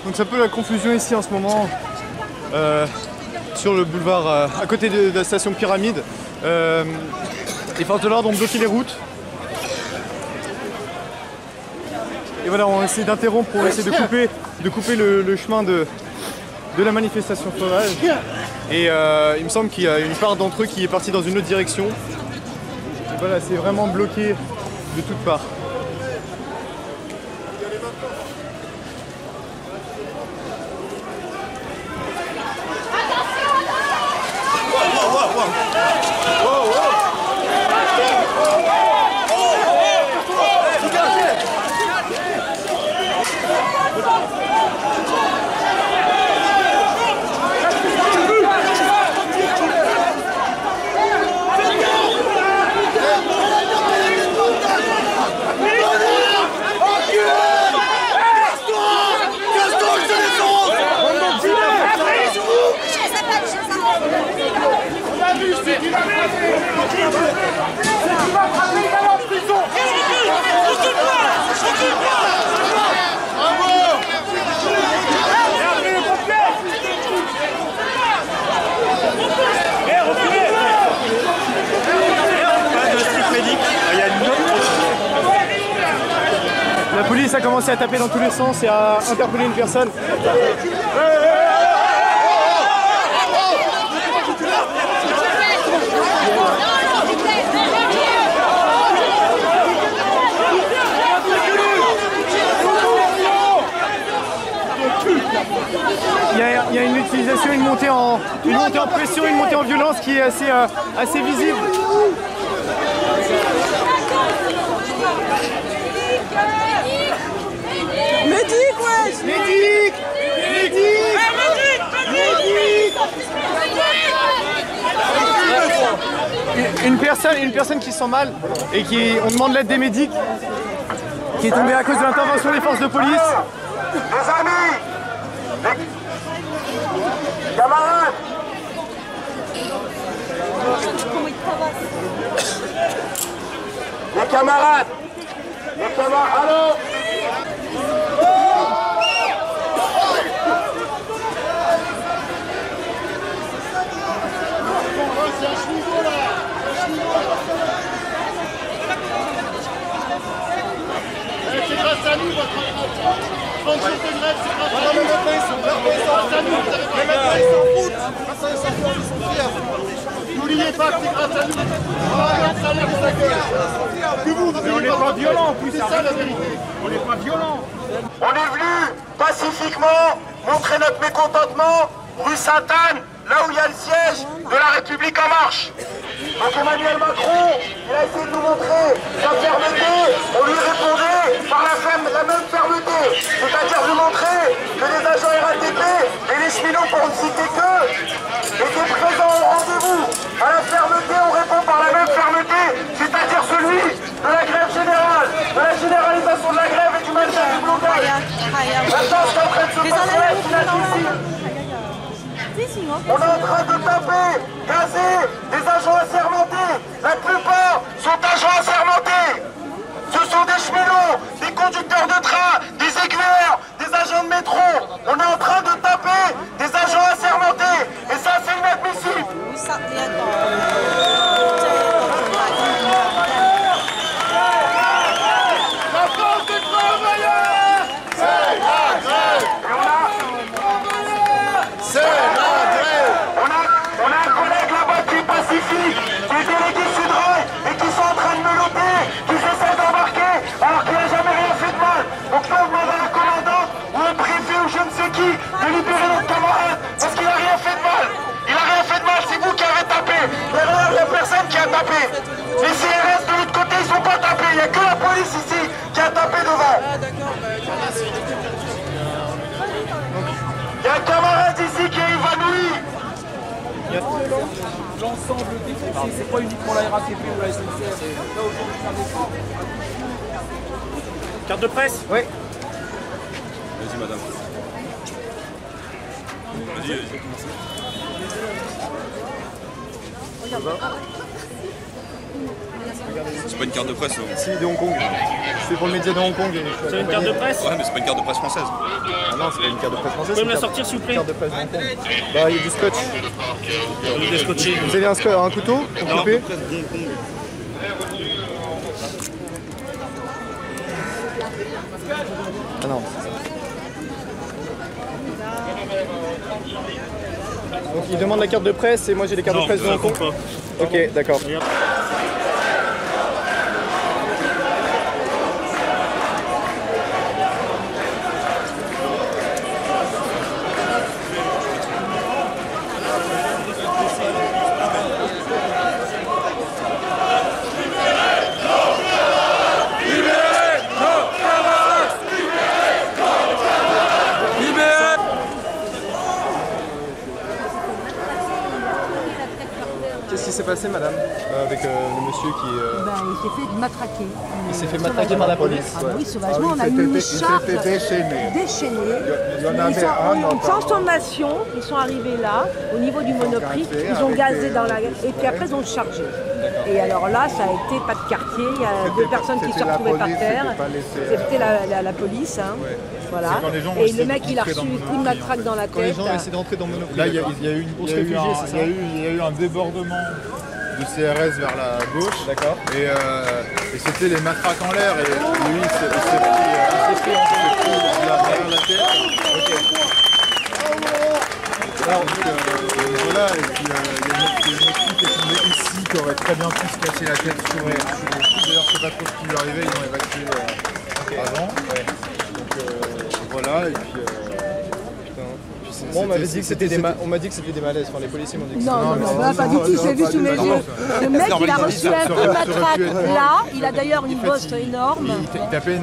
Donc c'est un peu la confusion ici en ce moment sur le boulevard à côté de la station Pyramide. Les forces de l'ordre ont bloqué les routes. Et voilà, on essaie d'interrompre, on essaie de couper le chemin de la manifestation sauvage. Et il me semble qu'il y a une part d'entre eux qui est partie dans une autre direction. Et voilà, c'est vraiment bloqué de toutes parts. La police a commencé à taper dans tous les sens et à interpeller une personne. Il y a une utilisation, une montée en pression, une montée en violence qui est assez visible. Médic, wesh! Médic! Médic! Médic! Une personne qui sent mal et on demande l'aide des médics, qui est tombée à cause de l'intervention des forces de police. Les amis! Camarades! Les camarades! Allô? C'est un cheniveau là! C'est grâce à nous votre retraite! 30 jours de grève, c'est grâce à nous! Les médecins ils s'en foutent! Ils sont fiers! N'oubliez pas que c'est grâce à nous! Mais on n'est pas violent en plus, c'est ça la vérité! On n'est pas violent! On est venu pacifiquement montrer notre mécontentement rue Sainte-Anne, là où il y a le siège de la République en marche. Donc Emmanuel Macron, il a essayé de nous montrer sa fermeté, on lui répondait par la même fermeté, c'est-à-dire de montrer que les agents RATP et les cheminots, pour ne citer qu'eux, étaient présents au rendez-vous. À la fermeté, on répond par la même fermeté, c'est-à-dire celui de la grève générale, de la généralisation de la grève et du maintien du blocage. Maintenant, ce qui est en train de se passer, c'est la justice. On est en train de taper, gazer des agents assermentés. La plupart sont agents assermentés. Ce sont des cheminots, des conducteurs de train, des aiguilleurs, des agents de métro. On est en train de taper des agents assermentés. Et ça, c'est inadmissible. La force des travailleurs, c'est la grève. C'est la grève. On a un collègue là-bas qui est pacifique, qui est délégué Sudrail et qui sont en train de meloter, qui essaient d'embarquer alors qu'il n'a jamais rien fait de mal. Donc là, on demande à la commandante ou au préfet ou je ne sais qui de libérer notre camarade parce qu'il n'a rien fait de mal. Il n'a rien fait de mal, c'est vous qui avez tapé. Derrière, il n'y a personne qui a tapé. Les CRS de l'autre côté, ils ne sont pas tapés. Il n'y a que la police ici qui a tapé devant. Il y a un camarade ici qui est évanoui. L'ensemble des fonciers, c'est pas uniquement la RATP ou la SNCF. Là aujourd'hui, ça dépend. Carte de presse? Oui. Vas-y madame. Vas-y. Regardez. C'est pas une carte de presse. Si, de Hong Kong. C'est pour le média de Hong Kong. C'est une carte de presse? Ouais, mais c'est pas une carte de presse française. Ah non, c'est pas une carte de presse française. Vous pouvez me la sortir s'il vous plaît? Carte de presse de Hong Kong. Bah, il y a du scotch. Vous êtes scotché. Vous avez un couteau pour Non. couper? Ah non. Donc il demande la carte de presse et moi j'ai les cartes de presse de Hong Kong. Ok, d'accord. Qu'est-ce qui s'est passé, madame, avec le monsieur qui... Ben, il s'est fait matraquer. Il s'est fait matraquer par la police. Ah bah oui, sauvagement, on a mis une charge déchaînée. Sans sommation, ils sont arrivés là, au niveau du Monoprix, ils ont gazé dans la... Et puis après, ils ont chargé. Et alors là, ça a été pas de quartier, il y a deux personnes qui se retrouvaient par terre. C'était la police, hein. Voilà. Et le mec, il a reçu un coup de matraque dans la tête. Quand les gens essaient d'entrer dans le Monoprix. Là, il y a eu un débordement du CRS vers la gauche. D'accord. Et c'était les matraques en l'air. Et lui, il s'est pris en fait le coup derrière la tête. Alors, voilà, et puis il y a une autre fille qui est tombée ici qui aurait très bien pu se casser la tête sur le coup. D'ailleurs, je sais pas trop ce qui lui arrivait, ils l'ont évacué avant. Donc voilà, et puis... Bon, on m'avait dit que c'était des malaises, enfin les policiers m'ont dit que c'était Non, pas du tout, j'ai vu sous mes yeux. Le mec, il a reçu un coup de matraque là, il a d'ailleurs une bosse énorme. Il tapait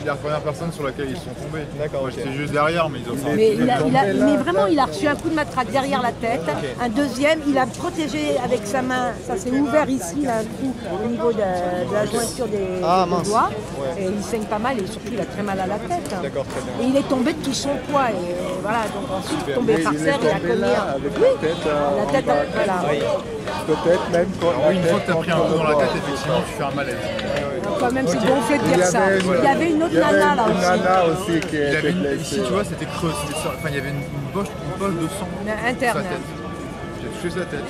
la première personne sur laquelle ils sont tombés. D'accord, Moi, ok. j'étais juste derrière, mais ils ont fait Mais vraiment, il a reçu un coup de matraque derrière la tête. Un deuxième, il a protégé avec sa main. Ça s'est ouvert ici, là, un trou au niveau de la jointure des doigts. Ouais. Et il saigne pas mal et surtout, il a très mal à la tête. D'accord, très bien. Et il est tombé de tout son poids. Et voilà, donc ensuite, tombé par terre, il a cogné. avec la tête, La tête, voilà. peut-être même quand une fois que tu as pris un coup dans la tête, effectivement, tu fais un malaise. Quand même, c'est gonflé de dire ça. Il y avait une autre nana là aussi. Il avait ici, tu vois, c'était creux. Enfin, il y avait une poche de sang Mais sur interne. sa tête. J'ai touché sa tête.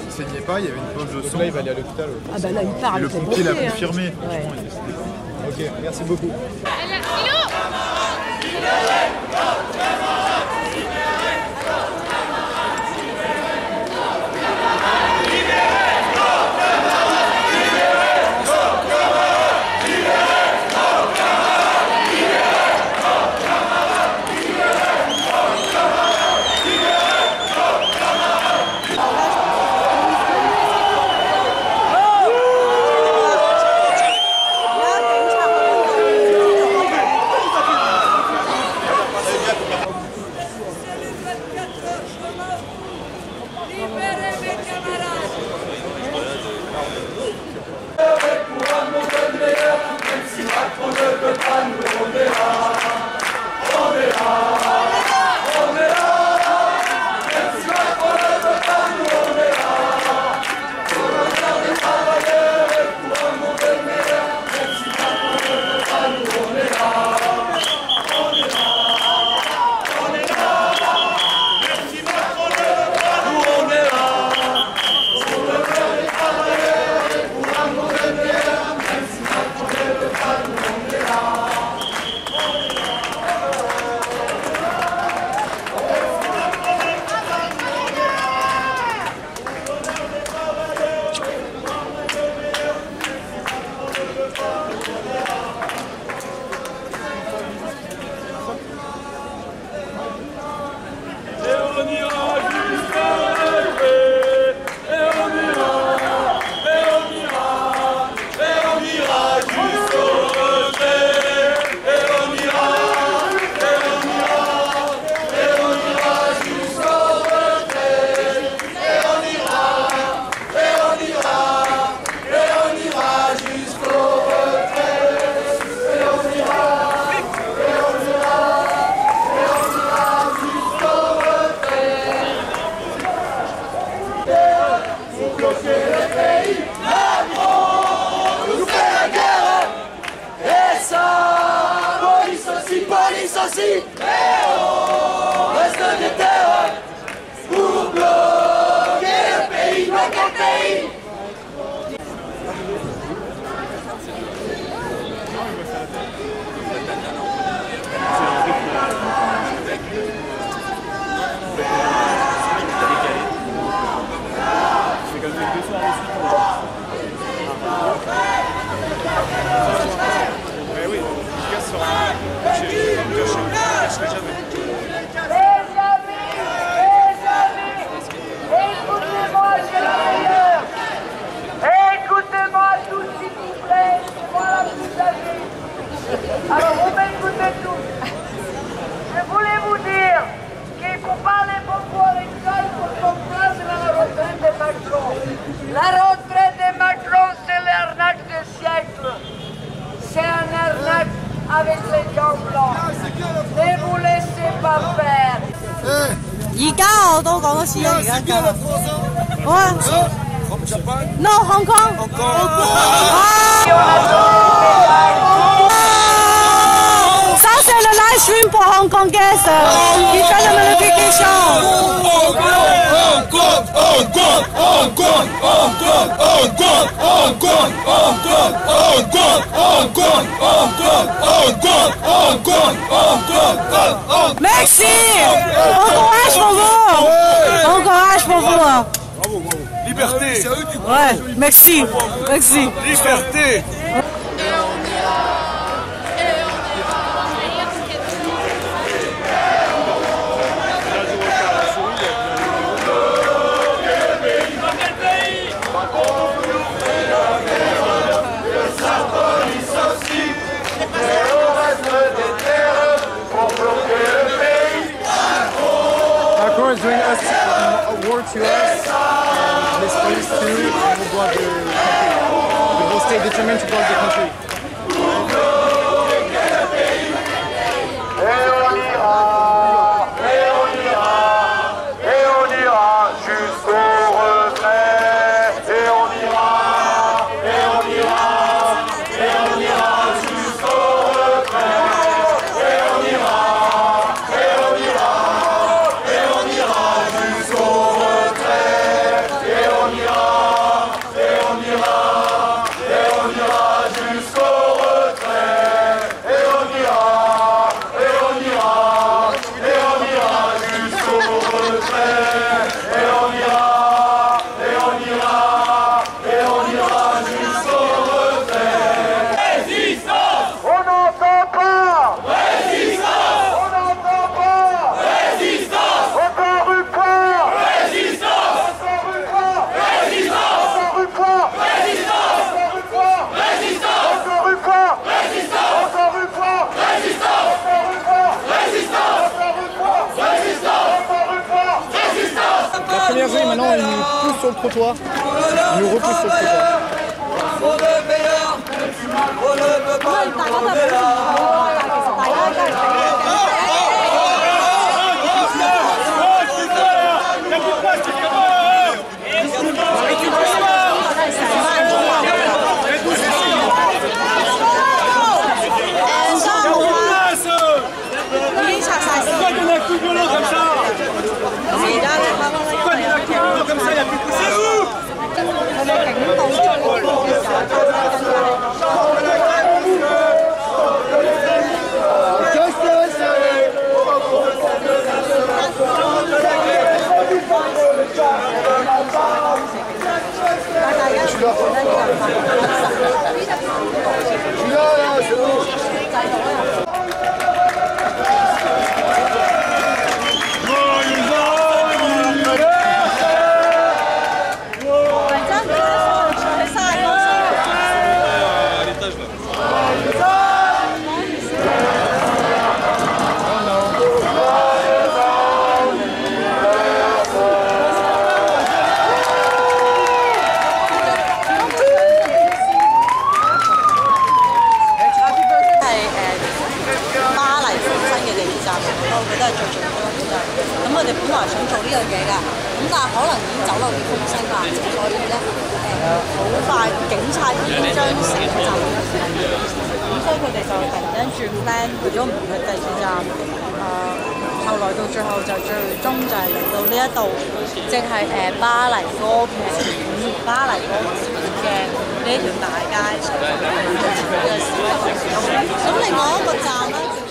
Il saignait pas, il y avait une poche de sang. Là, il va aller à l'hôpital. Ah bah là, il parle. Et le c'est pompier l'a gonflé, hein. confirmé. Ouais. Franchement, il décédé. Ok, merci beaucoup. assassine. Reste des terres pour bloquer le pays, bloquer le pays. Écoutez-moi tous s'il vous plaît, c'est moi la plus âgée. Alors vous m'écoutez tous. Je voulais vous dire qu'il ne faut pas les beaucoup l'école pour comprendre la retraite de Macron. La retraite de Macron, c'est l'arnaque du siècle. C'est un arnaque avec les gens blancs. Ne vous laissez pas faire. 而家我都講多次啦，而家夠。好啊。No Hong Kong。Ça c'est le live stream pour Hong Kong guest. Il fait la notification. Merci. Bon courage pour vous. Bon courage pour vous. Liberté. Ouais, merci. Merci. Liberté. Macron is doing us a war to us, and this police too, and will block the country. We will stay determined to block the country. Maintenant, il nous pousse sur le trottoir. Il nous repousse sur le trottoir. 住 plan 去咗唔同嘅地鐵站，後來到最後就最終就係嚟到呢一度，即係巴黎歌劇院嘅呢一條大街上嘅示威。咁另外一個站咧。